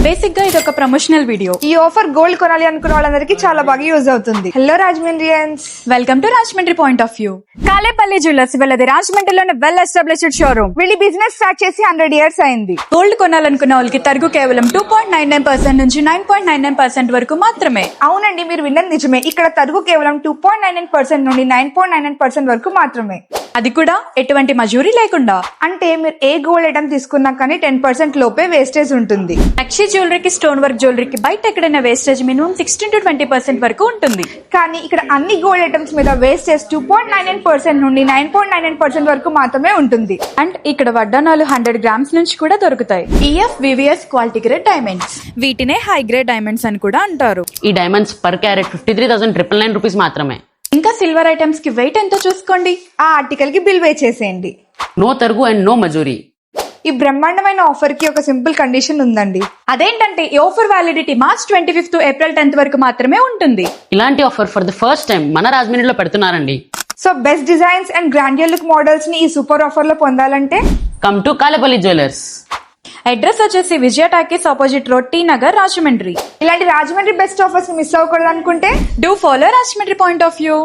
Basic గా ఇది ఒక ప్రమోషనల్ వీడియో. ఈ ఆఫర్ గోల్డ్ కొనాలి అనుకున్న వాళ్ళందరికీ చాలా బాగా యూజ్ అవుతుంది. Hello Rajahmundrians, welcome to Rajahmundry point of view. Kalepalli jewellers వీళ్ళది రాజమండ్రిలోని వెల్ ఎస్టాబ్లిష్డ్ షోరూమ్. వీళ్ళ బిజినెస్ స్టార్ట్ చేసి 100 years అయింది. గోల్డ్ కొనాలనుకున్న వాళ్ళకి తరుగు కేవలం 2.99% నుంచి 9.99% వరకు మాత్రమే. అవునండి, మీరు విన్నది నిజమే. ఇక్కడ తరుగు కేవలం 2.99% నుండి 9.99% వరకు మాత్రమే. అది కూడా ఎటువంటి మజూరీ లేకుండా. అంటే మీరు ఏ గోల్డ్ ఐటమ్ తీసుకున్నా కానీ 10% లోపే వేస్టేజ్ ఉంటుంది. నక్షి జ్యువెలరీకి, స్టోన్ వర్క్ జ్యువెలరీకి బయట ఎక్కడైనా వేస్టేజ్ మినిమం 16 to 20% వరకు ఉంటుంది. కానీ ఇక్కడ అన్ని గోల్డ్ ఐటమ్స్ మీద వేస్టేజ్ 2.99% నుండి 9.99% వరకు మాత్రమే ఉంటుంది. అండ్ ఇక్కడ వడ్డానాలు 100 grams నుంచి కూడా దొరుకుతాయి. EF VVS quality grade diamonds, వీటినే హై గ్రేడ్ డైమండ్స్ అని కూడా అంటారు. ఈ డైమండ్స్ పర్ క్యారెట్ 53,999 రూపీస్ మాత్రమే. ఇంకా సిల్వర్ ఐటమ్స్ కి వెయిట్ ఎంతో చూసుకోండి. ఆ ఆర్టికల్ కి బిల్ పే చేసేయండి. నో తరుగు అండ్ నో మజూరీ. ఈ బ్రహ్మాండమైన ఆఫర్ కి ఒక సింపుల్ కండిషన్ ఉందండి. అదేంటంటే ఈ offer validity March 25th to April 10th వరకు మాత్రమే ఉంటుంది. ఇలాంటి offer for the first time మన రాజమండ్రిలో పెడుతున్నారండి. So best designs and grandeur look models ని ఈ సూపర్ ఆఫర్ లో పొందాలంటే come to Kalepalli jewellers. Address వచ్చేసి Vijaya talkies opposite road, T Nagar, Rajahmundry. ఇలాంటి రాజమండ్రి బెస్ట్ ఆఫర్స్ మిస్ అవ్వకూడదు అనుకుంటే do follow Rajahmundry point of view.